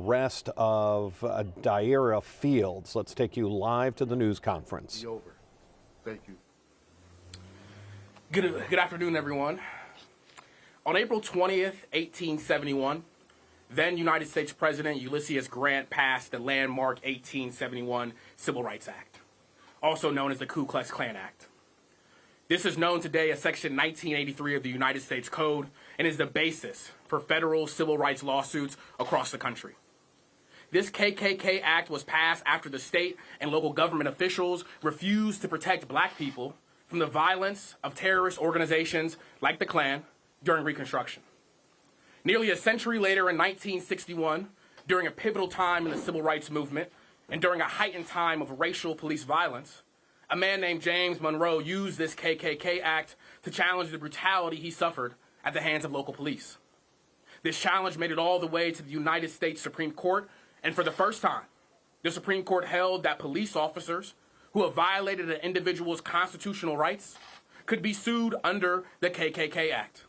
arrest of Diera Fields. Let's take you live to the news conference. Over. Thank you. Good afternoon, everyone. On April 20th, 1871, then United States President Ulysses Grant passed the landmark 1871 Civil Rights Act, also known as the Ku Klux Klan Act. This is known today as Section 1983 of the United States Code and is the basis for federal civil rights lawsuits across the country. This KKK Act was passed after the state and local government officials refused to protect black people from the violence of terrorist organizations like the Klan during Reconstruction. Nearly a century later in 1961, during a pivotal time in the civil rights movement and during a heightened time of racial police violence, a man named James Monroe used this KKK Act to challenge the brutality he suffered at the hands of local police. This challenge made it all the way to the United States Supreme Court, and for the first time, the Supreme Court held that police officers who have violated an individual's constitutional rights could be sued under the KKK Act.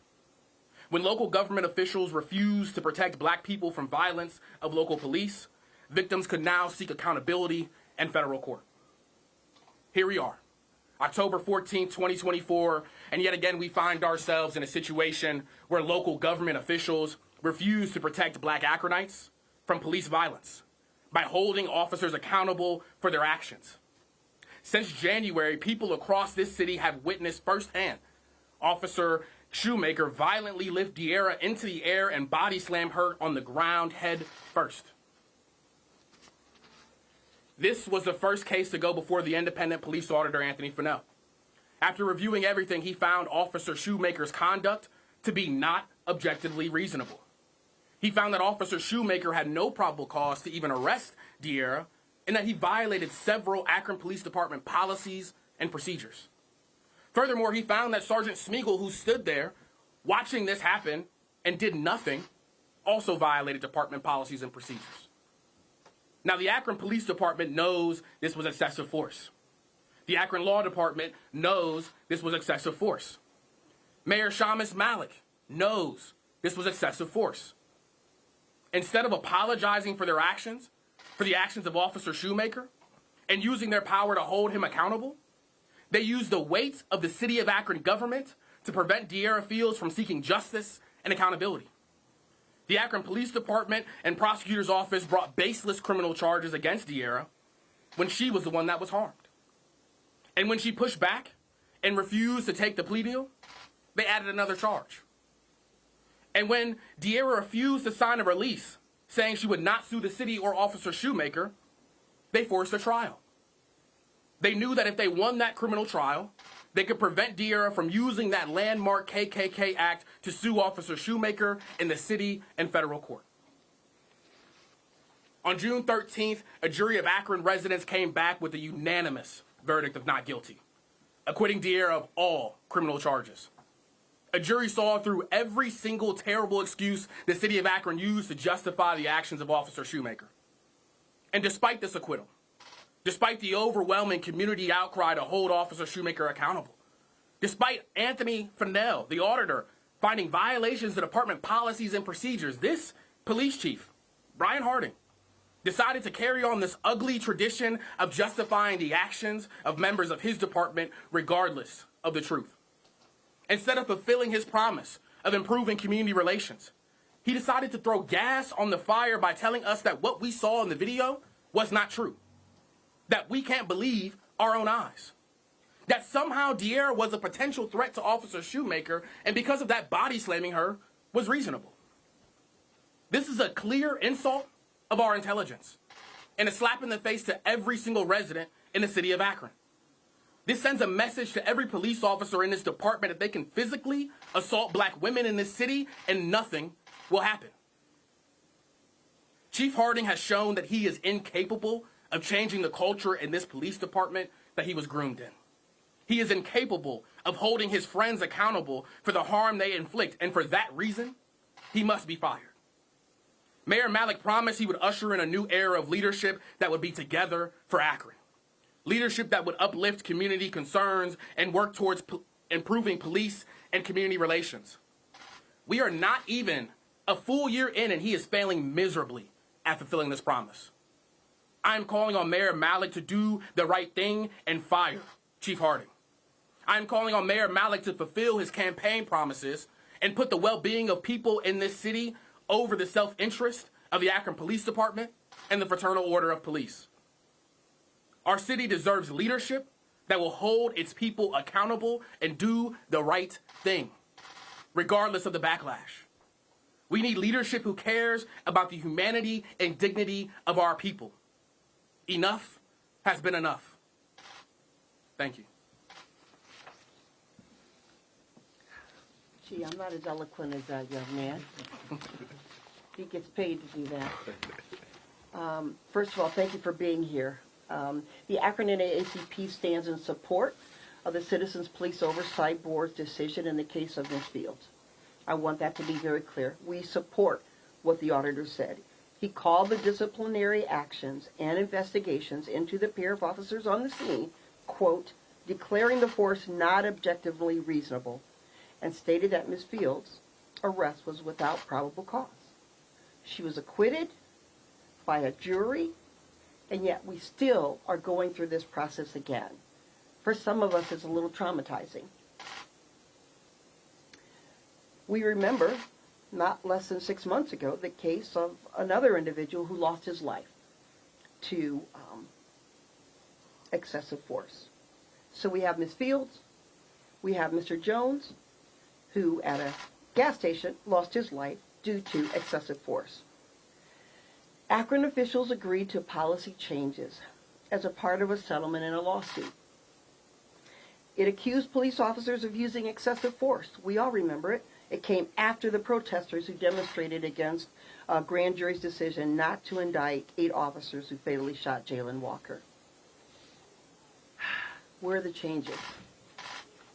When local government officials refused to protect black people from violence of local police, victims could now seek accountability in federal court. Here we are, October 14, 2024, and yet again we find ourselves in a situation where local government officials refuse to protect black Akronites from police violence by holding officers accountable for their actions. Since January, people across this city have witnessed firsthand Officer Shoemaker violently lift Diera into the air and body slam her on the ground head first. This was the first case to go before the independent police auditor, Anthony Fennell. After reviewing everything, he found Officer Shoemaker's conduct to be not objectively reasonable. He found that Officer Shoemaker had no probable cause to even arrest Diera and that he violated several Akron Police Department policies and procedures. Furthermore, he found that Sergeant Smeagol, who stood there watching this happen and did nothing, also violated department policies and procedures. Now, the Akron Police Department knows this was excessive force. The Akron Law Department knows this was excessive force. Mayor Shamus Malik knows this was excessive force. Instead of apologizing for their actions, for the actions of Officer Shoemaker, and using their power to hold him accountable, they used the weight of the city of Akron government to prevent Diera Fields from seeking justice and accountability. The Akron Police Department and prosecutor's office brought baseless criminal charges against Diera when she was the one that was harmed. And when she pushed back and refused to take the plea deal, they added another charge. And when Diera refused to sign a release saying she would not sue the city or Officer Shoemaker, they forced a trial. They knew that if they won that criminal trial, they could prevent Diera from using that landmark KKK Act to sue Officer Shoemaker in the city and federal court. On June 13th, a jury of Akron residents came back with a unanimous verdict of not guilty, acquitting Diera of all criminal charges. A jury saw through every single terrible excuse the city of Akron used to justify the actions of Officer Shoemaker. And despite this acquittal, despite the overwhelming community outcry to hold Officer Shoemaker accountable, despite Anthony Fennell, the auditor, finding violations of department policies and procedures, this police chief, Brian Harding, decided to carry on this ugly tradition of justifying the actions of members of his department regardless of the truth. Instead of fulfilling his promise of improving community relations, he decided to throw gas on the fire by telling us that what we saw in the video was not true, that we can't believe our own eyes, that somehow Diera was a potential threat to Officer Shoemaker, and because of that, body slamming her was reasonable. This is a clear insult of our intelligence and a slap in the face to every single resident in the city of Akron. This sends a message to every police officer in this department that they can physically assault black women in this city and nothing will happen. Chief Harding has shown that he is incapable of changing the culture in this police department that he was groomed in. He is incapable of holding his friends accountable for the harm they inflict, and for that reason, he must be fired. Mayor Malik promised he would usher in a new era of leadership that would be together for Akron. Leadership that would uplift community concerns and work towards improving police and community relations. We are not even a full year in, and he is failing miserably at fulfilling this promise. I am calling on Mayor Malik to do the right thing and fire Chief Harding. I am calling on Mayor Malik to fulfill his campaign promises and put the well-being of people in this city over the self-interest of the Akron Police Department and the Fraternal Order of Police. Our city deserves leadership that will hold its people accountable and do the right thing, regardless of the backlash. We need leadership who cares about the humanity and dignity of our people. Enough has been enough. Thank you. Gee, I'm not as eloquent as that young man. He gets paid to do that. First of all, thank you for being here. The Akron NAACP stands in support of the Citizens Police Oversight Board's decision in the case of Ms. Fields. I want that to be very clear. We support what the auditor said. He called the disciplinary actions and investigations into the pair of officers on the scene, quote, declaring the force not objectively reasonable, and stated that Ms. Fields' arrest was without probable cause. She was acquitted by a jury, and yet we still are going through this process again. For some of us, it's a little traumatizing. We remember, not less than 6 months ago, the case of another individual who lost his life to excessive force. So we have Ms. Fields, we have Mr. Jones, who at a gas station lost his life due to excessive force. Akron officials agreed to policy changes as a part of a settlement in a lawsuit. It accused police officers of using excessive force. We all remember it. It came after the protesters who demonstrated against a grand jury's decision not to indict 8 officers who fatally shot Jalen Walker. Where are the changes?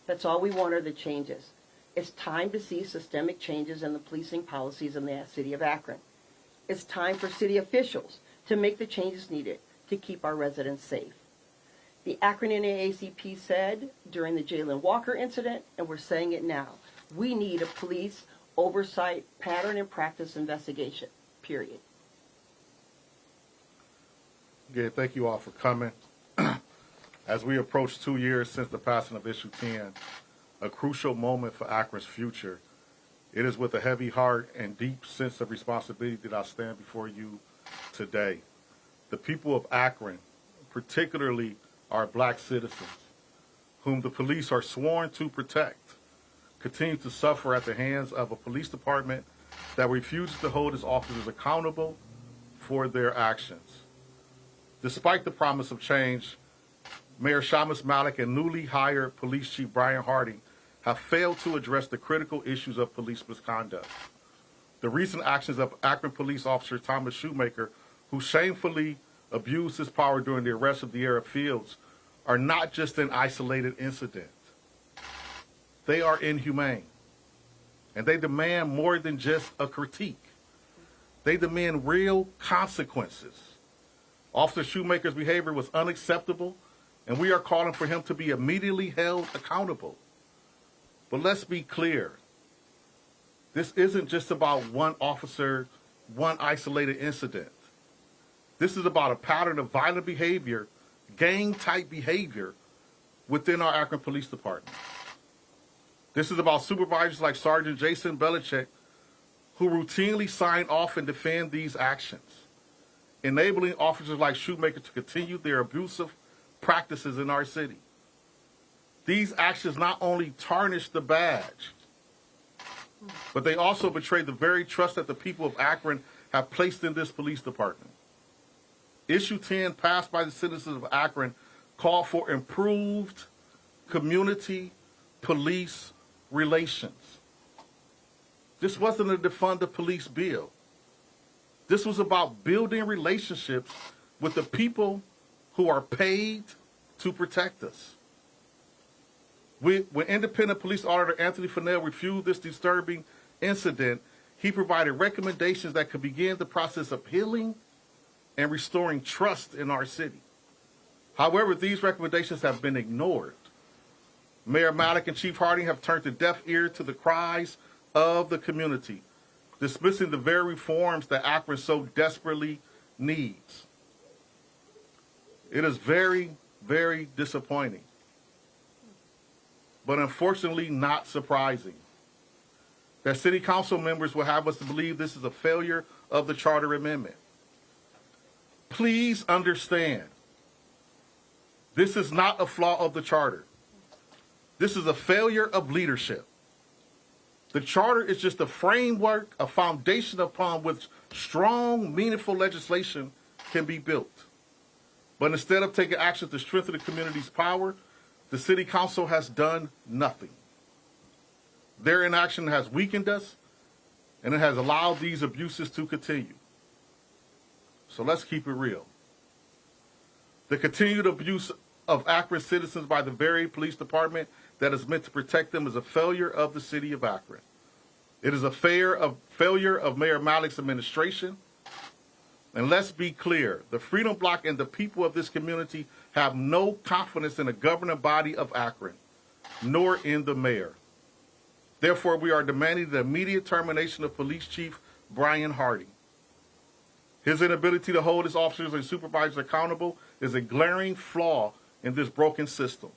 That's all we want are the changes. It's time to see systemic changes in the policing policies in the city of Akron. It's time for city officials to make the changes needed to keep our residents safe. The Akron NAACP said during the Jalen Walker incident, and we're saying it now, we need a police oversight pattern and practice investigation, period. Again, thank you all for coming. As we approach 2 years since the passing of Issue 10, a crucial moment for Akron's future, it is with a heavy heart and deep sense of responsibility that I stand before you today. The people of Akron, particularly our black citizens, whom the police are sworn to protect, continue to suffer at the hands of a police department that refuses to hold its officers accountable for their actions. Despite the promise of change, Mayor Shamus Malik and newly hired Police Chief Brian Harding have failed to address the critical issues of police misconduct. The recent actions of Akron Police Officer Thomas Shoemaker, who shamefully abused his power during the arrest of De'Ara Fields, are not just an isolated incident. They are inhumane, and they demand more than just a critique. They demand real consequences. Officer Shoemaker's behavior was unacceptable, and we are calling for him to be immediately held accountable. But let's be clear. This isn't just about one officer, one isolated incident. This is about a pattern of violent behavior, gang-type behavior within our Akron Police Department. This is about supervisors like Sergeant Jason Belichick, who routinely sign off and defend these actions, enabling officers like Shoemaker to continue their abusive practices in our city. These actions not only tarnish the badge, but they also betray the very trust that the people of Akron have placed in this police department. Issue 10, passed by the citizens of Akron, called for improved community police relations. This wasn't a defund the police bill. This was about building relationships with the people who are paid to protect us. When independent police auditor Anthony Fennell reviewed this disturbing incident, he provided recommendations that could begin the process of healing and restoring trust in our city. However, these recommendations have been ignored. Mayor Malik and Chief Harding have turned a deaf ear to the cries of the community, dismissing the very reforms that Akron so desperately needs. It is very, very disappointing, but unfortunately not surprising, that city council members will have us to believe this is a failure of the charter amendment. Please understand, this is not a flaw of the charter. This is a failure of leadership. The charter is just a framework, a foundation upon which strong, meaningful legislation can be built. But instead of taking action to strengthen the community's power, the city council has done nothing. Their inaction has weakened us, and it has allowed these abuses to continue. So let's keep it real. The continued abuse of Akron citizens by the very police department that is meant to protect them is a failure of the city of Akron. It is a failure of Mayor Malik's administration. And let's be clear, the Freedom Bloc and the people of this community have no confidence in the governing body of Akron, nor in the mayor. Therefore, we are demanding the immediate termination of Police Chief Brian Hardy. His inability to hold his officers and supervisors accountable is a glaring flaw in this broken system,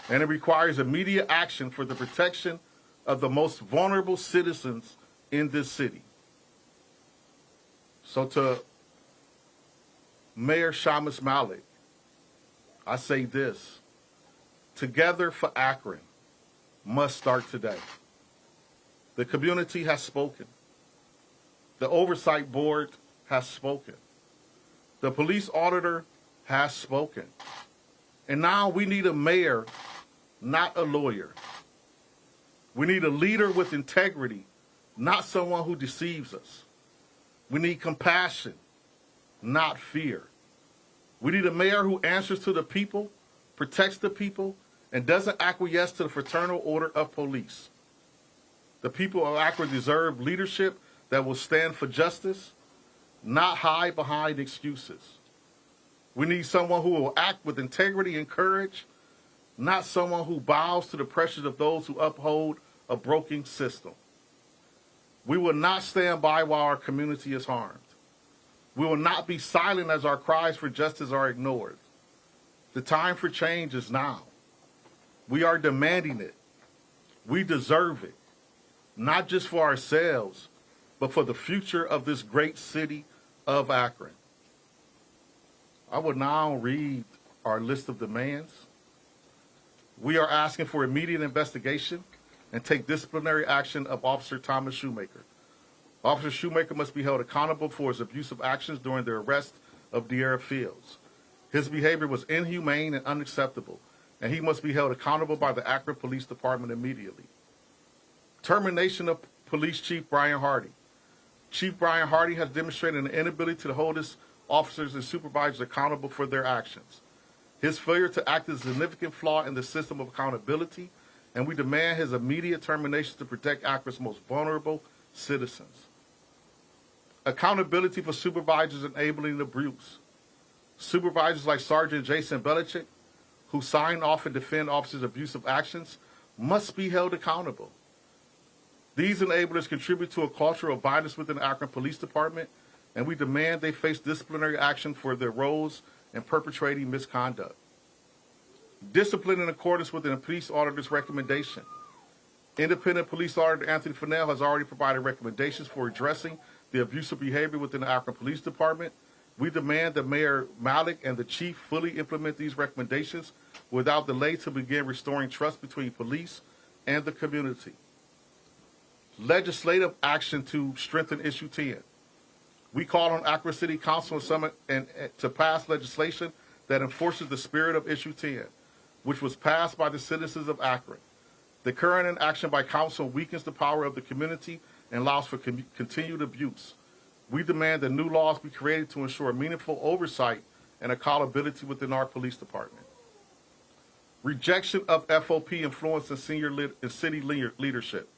and it requires immediate action for the protection of the most vulnerable citizens in this city. So to Mayor Shamus Malik, I say this: Together for Akron must start today. The community has spoken. The Oversight Board has spoken. The police auditor has spoken. And now we need a mayor, not a lawyer. We need a leader with integrity, not someone who deceives us. We need compassion, not fear. We need a mayor who answers to the people, protects the people, and doesn't acquiesce to the fraternal order of police. The people of Akron deserve leadership that will stand for justice, not hide behind excuses. We need someone who will act with integrity and courage, not someone who bows to the pressures of those who uphold a broken system. We will not stand by while our community is harmed. We will not be silent as our cries for justice are ignored. The time for change is now. We are demanding it. We deserve it, not just for ourselves, but for the future of this great city of Akron. I will now read our list of demands. We are asking for immediate investigation and take disciplinary action of Officer Thomas Shoemaker. Officer Shoemaker must be held accountable for his abusive actions during the arrest of De'Ara Fields. His behavior was inhumane and unacceptable, and he must be held accountable by the Akron Police Department immediately. Termination of Police Chief Brian Hardy. Chief Brian Hardy has demonstrated an inability to hold his officers and supervisors accountable for their actions. His failure to act is a significant flaw in the system of accountability, and we demand his immediate termination to protect Akron's most vulnerable citizens. Accountability for supervisors enabling abuse. Supervisors like Sergeant Jason Belichick, who sign off and defend officers' abusive actions, must be held accountable. These enablers contribute to a culture of violence within the Akron Police Department, and we demand they face disciplinary action for their roles in perpetrating misconduct. Discipline in accordance with the police auditor's recommendation. Independent police auditor Anthony Fennell has already provided recommendations for addressing the abusive behavior within the Akron Police Department. We demand that Mayor Malik and the chief fully implement these recommendations without delay to begin restoring trust between police and the community. Legislative action to strengthen Issue 10. We call on Akron City Council and to pass legislation that enforces the spirit of Issue 10, which was passed by the citizens of Akron. The current inaction by council weakens the power of the community and allows for continued abuse. We demand that new laws be created to ensure meaningful oversight and accountability within our police department. Rejection of FOP influence in city leadership.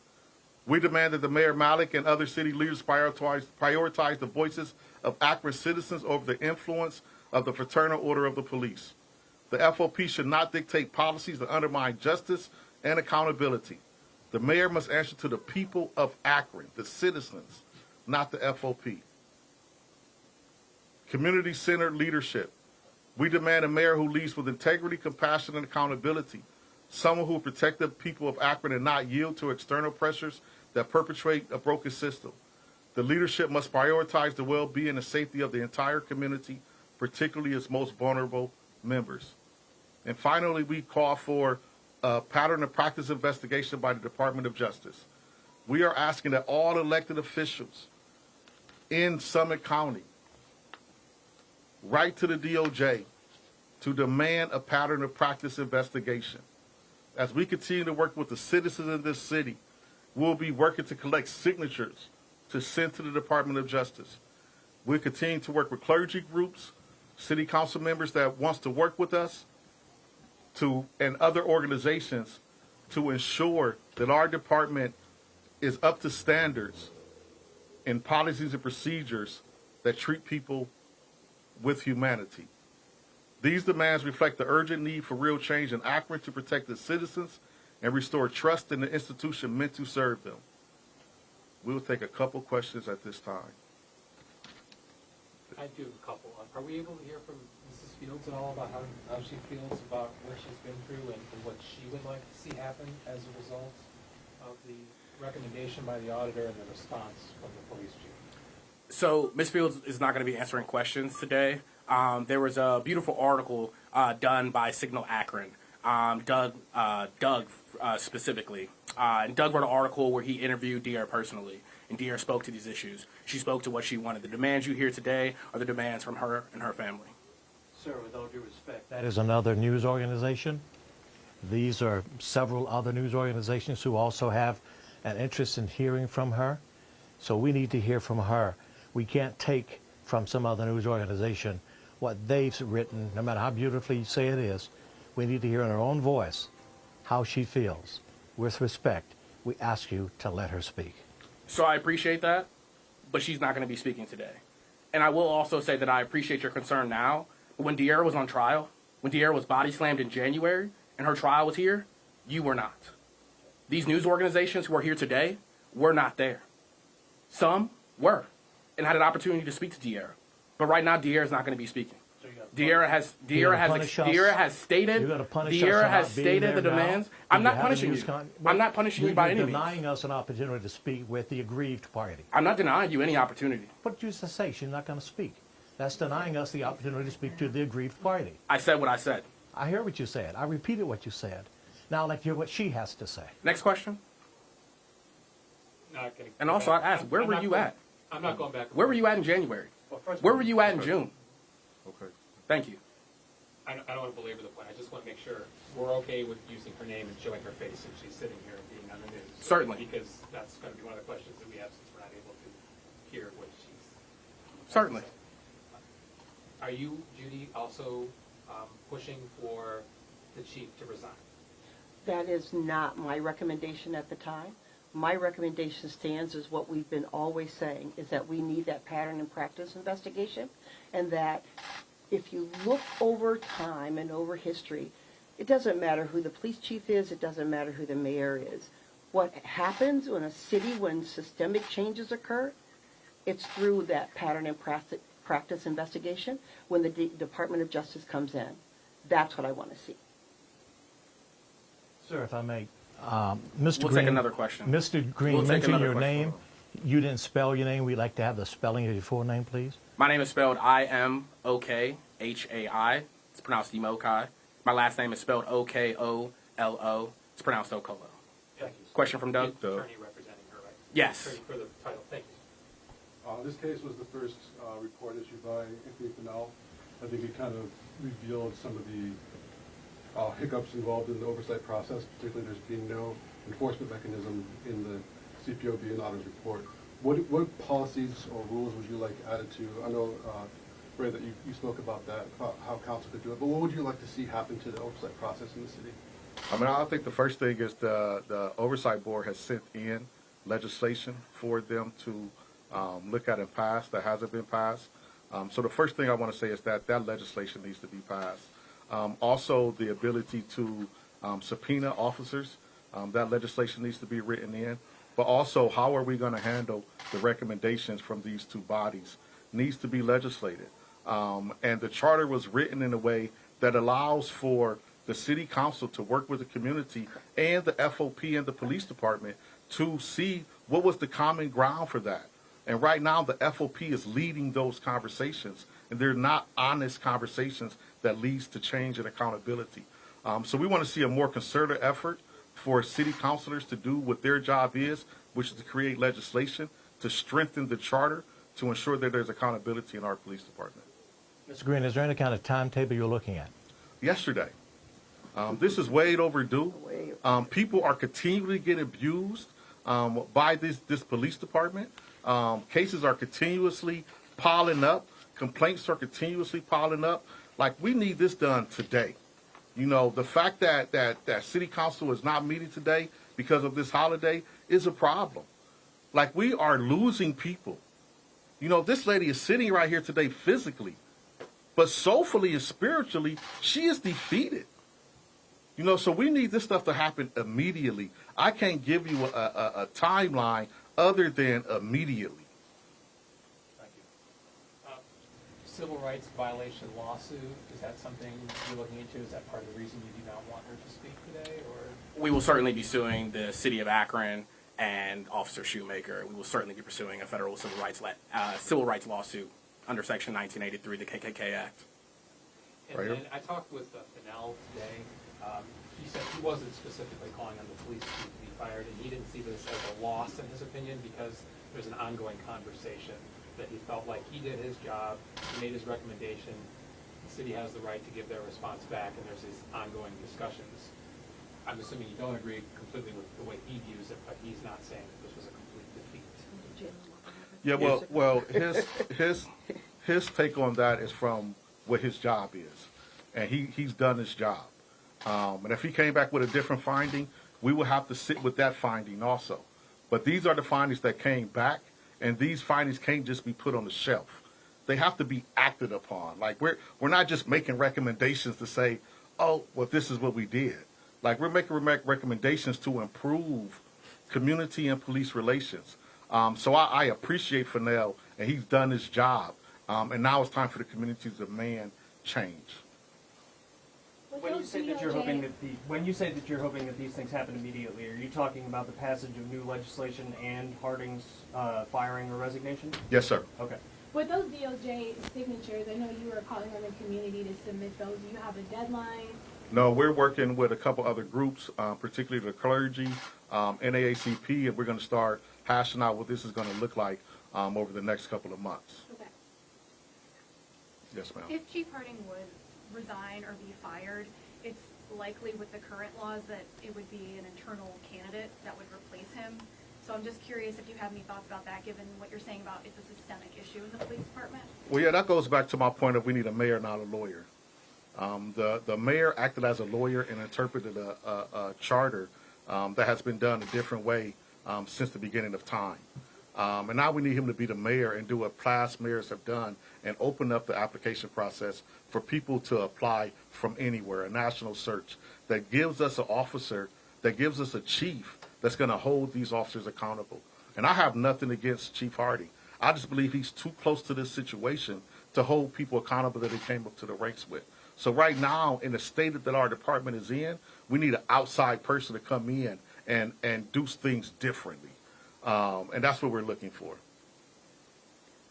We demand that the Mayor Malik and other city leaders prioritize the voices of Akron citizens over the influence of the fraternal order of the police. The FOP should not dictate policies that undermine justice and accountability. The mayor must answer to the people of Akron, the citizens, not the FOP. Community-centered leadership. We demand a mayor who leads with integrity, compassion, and accountability. Someone who will protect the people of Akron and not yield to external pressures that perpetuate a broken system. The leadership must prioritize the well-being and safety of the entire community, particularly its most vulnerable members. And finally, we call for a pattern and practice investigation by the Department of Justice. We are asking that all elected officials in Summit County write to the DOJ to demand a pattern of practice investigation. As we continue to work with the citizens in this city, we'll be working to collect signatures to send to the Department of Justice. We'll continue to work with clergy groups, city council members that wants to work with us, and other organizations to ensure that our department is up to standards in policies and procedures that treat people with humanity. These demands reflect the urgent need for real change in Akron to protect its citizens and restore trust in the institution meant to serve them. We will take a couple questions at this time. I do a couple. Are we able to hear from Mrs. Fields at all about how she feels about what she's been through and what she would like to see happen as a result of the recommendation by the auditor and the response from the police chief? So Ms. Fields is not going to be answering questions today. There was a beautiful article done by Signal Akron, Doug specifically. And Doug wrote an article where he interviewed Dear personally, and Dear spoke to these issues. She spoke to what she wanted. The demands you hear today are the demands from her and her family. Sir, with all due respect, That is another news organization. These are several other news organizations who also have an interest in hearing from her. So we need to hear from her. We can't take from some other news organization what they've written, no matter how beautifully you say it is. We need to hear in her own voice how she feels. With respect, we ask you to let her speak. So I appreciate that, but she's not going to be speaking today. And I will also say that I appreciate your concern now, but when De'Ara was on trial, when De'Ara was body slammed in January and her trial was here, you were not. These news organizations who are here today were not there. Some were and had an opportunity to speak to De'Ara. But right now, De'Ara is not going to be speaking. De'Ara has stated the demands. I'm not punishing you. I'm not punishing you by any means. You're denying us an opportunity to speak with the aggrieved party. I'm not denying you any opportunity. What did you just say? She's not going to speak. That's denying us the opportunity to speak to the aggrieved party. I said what I said. I hear what you said. I repeated what you said. Now let's hear what she has to say. Next question. Not gonna And also, I asked, where were you at? I'm not going back. Where were you at in January? well, first Where were you at in June? Okay. Thank you. I don't want to belabor the point. I just want to make sure we're okay with using her name and showing her face if she's sitting here and being on the news. Certainly. Because that's going to be one of the questions that we have since we're not able to hear what she's Certainly. Are you, Judy, also pushing for the chief to resign? That is not my recommendation at the time. My recommendation stands as what we've been always saying, is that we need that pattern and practice investigation, and that if you look over time and over history, it doesn't matter who the police chief is, it doesn't matter who the mayor is. What happens in a city when systemic changes occur, it's through that pattern and practice investigation when the Department of Justice comes in. That's what I want to see. Sir, if I may, Mr. We'll Green, take another question. Mr. Green We'll take mentioned another your question. name. You didn't spell your name. We'd like to have the spelling of your full name, please. My name is spelled Imokhai. It's pronounced Imokhai. My last name is spelled Okolo. It's pronounced Okolo. Thank you. Question from Doug? Attorney representing her, right? Yes. Attorney for the title. Thank you. This case was the first report issued by Anthony Fennell. I think it kind of revealed some of the hiccups involved in the oversight process, particularly there's been no enforcement mechanism in the CPOB and auditor's report. What policies or rules would you like added to? I know, Ray, that you spoke about that, about how council could do it, but what would you like to see happen to the oversight process in the city? I mean, I think the first thing is the oversight board has sent in legislation for them to look at and pass that hasn't been passed. So the first thing I want to say is that legislation needs to be passed. Also, the ability to subpoena officers That legislation needs to be written in. But also, how are we going to handle the recommendations from these two bodies? Needs to be legislated. And the charter was written in a way that allows for the city council to work with the community and the FOP and the police department to see what was the common ground for that. And right now, the FOP is leading those conversations, and they're not honest conversations that leads to change and accountability. So we want to see a more concerted effort for city councilors to do what their job is, which is to create legislation, to strengthen the charter, to ensure that there's accountability in our police department. Mr. Green, is there any kind of timetable you're looking at? Yesterday. This is way overdue. People are continually getting abused by this police department. Cases are continuously piling up. Complaints are continuously piling up. Like, we need this done today. You know, the fact that city council is not meeting today because of this holiday is a problem. Like, we are losing people. You know, this lady is sitting right here today physically, but soulfully and spiritually, she is defeated. You know, so we need this stuff to happen immediately. I can't give you a timeline other than immediately. Thank you. Civil rights violation lawsuit, is that something you're looking into? Is that part of the reason you do not want her to speak today? Or We will certainly be suing the city of Akron and Officer Shoemaker. We will certainly be pursuing a federal civil rights lawsuit under Section 1983 of the KKK Act. And Right. then I talked with Fennell today. He said he wasn't specifically calling on the police chief to be fired, and he didn't see this as a loss in his opinion because there's an ongoing conversation that he felt like he did his job, he made his recommendation, the city has the right to give their response back, and there's these ongoing discussions. I'm assuming you don't agree completely with the way he views it, but he's not saying that this was a complete defeat. Yeah, well, his take on that is from what his job is, and he's done his job. And if he came back with a different finding, we will have to sit with that finding also. But these are the findings that came back, and these findings can't just be put on the shelf. They have to be acted upon. Like, we're not just making recommendations to say, oh, well, this is what we did. Like, we're making recommendations to improve community and police relations. So I appreciate Fennell, and he's done his job. And now it's time for the community to demand change. When you say that you're hoping that these things happen immediately, are you talking about the passage of new legislation and Harding's firing or resignation? Yes, sir. Okay. With those DOJ signatures, I know you were calling on the community to submit those. Do you have a deadline? No, we're working with a couple other groups, particularly the clergy, NAACP, and we're going to start hashing out what this is going to look like over the next couple of months. Okay. Yes, ma'am. If Chief Harding would resign or be fired, it's likely with the current laws that it would be an internal candidate that would replace him. So I'm just curious if you have any thoughts about that, given what you're saying about it's a systemic issue in the police department. Well, yeah, that goes back to my point of we need a mayor, not a lawyer. The mayor acted as a lawyer and interpreted a charter that has been done a different way since the beginning of time. And now we need him to be the mayor and do what past mayors have done and open up the application process for people to apply from anywhere, a national search that gives us an officer, that gives us a chief that's going to hold these officers accountable. And I have nothing against Chief Harding. I just believe he's too close to this situation to hold people accountable that he came up to the ranks with. So right now, in the state that our department is in, we need an outside person to come in and do things differently. And that's what we're looking for.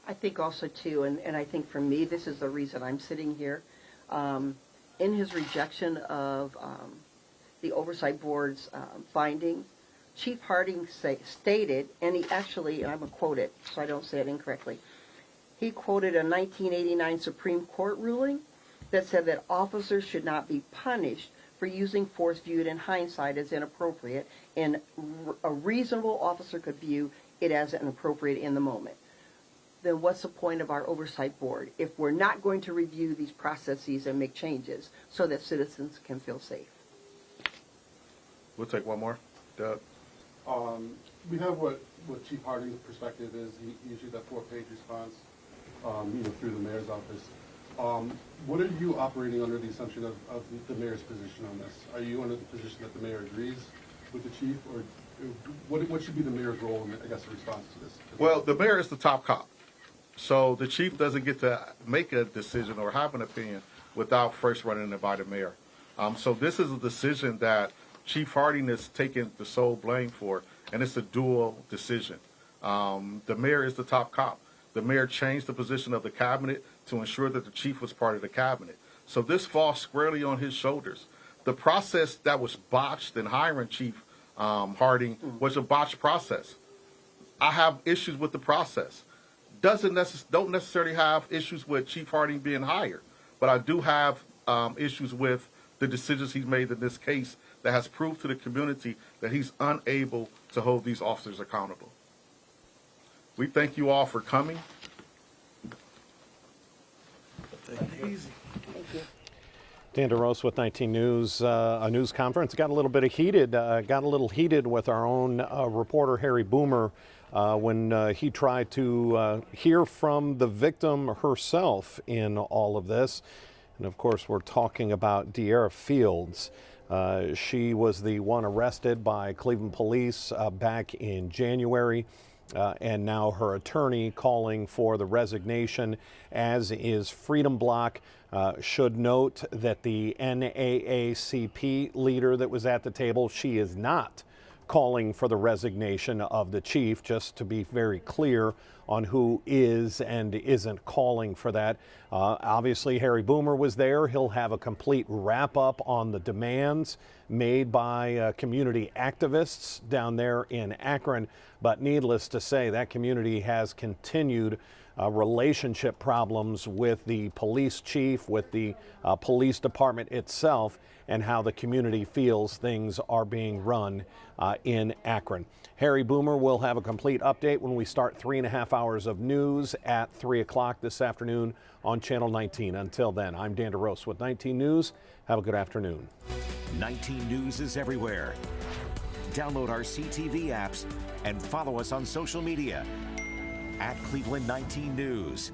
I think also, too, and I think for me, this is the reason I'm sitting here. In his rejection of the Oversight Board's finding, Chief Harding stated, and he actually, and I'm going to quote it so I don't say it incorrectly, he quoted a 1989 Supreme Court ruling that said that officers should not be punished for using force viewed in hindsight as inappropriate, and a reasonable officer could view it as inappropriate in the moment. Then what's the point of our oversight board if we're not going to review these processes and make changes so that citizens can feel safe? We'll take one more. Doug? We have what Chief Harding's perspective is. He issued that 4-page response, through the mayor's office. What are you operating under the assumption of the mayor's position on this? Are you under the position that the mayor agrees with the chief, or what should be the mayor's role in, I guess, the response to this? Well, the mayor is the top cop. So the chief doesn't get to make a decision or have an opinion without first running it by the mayor. So this is a decision that Chief Harding is taking the sole blame for, and it's a dual decision. The mayor is the top cop. The mayor changed the position of the cabinet to ensure that the chief was part of the cabinet. So this falls squarely on his shoulders. The process that was botched in hiring Chief Harding was a botched process. I have issues with the process. Don't necessarily have issues with Chief Harding being hired, but I do have issues with the decisions he's made in this case that has proved to the community that he's unable to hold these officers accountable. We thank you all for coming. Easy. Thank you. Dan DeRose with 19 News, a news conference. Got a little heated with our own reporter Harry Boomer when he tried to hear from the victim herself in all of this. And of course, we're talking about De'Ara Fields. She was the one arrested by Cleveland police back in January. And now her attorney calling for the resignation, as is Freedom Bloc. Should note that the NAACP leader that was at the table, she is not calling for the resignation of the chief, just to be very clear on who is and isn't calling for that. Obviously, Harry Boomer was there. He'll have a complete wrap-up on the demands made by community activists down there in Akron. But needless to say, that community has continued relationship problems with the police chief, with the police department itself, and how the community feels things are being run in Akron. Harry Boomer will have a complete update when we start 3.5 hours of news at 3 o'clock this afternoon on Channel 19. Until then, I'm Dan DeRose with 19 News. Have a good afternoon. 19 News is everywhere. Download our CTV apps and follow us on social media at Cleveland 19 News.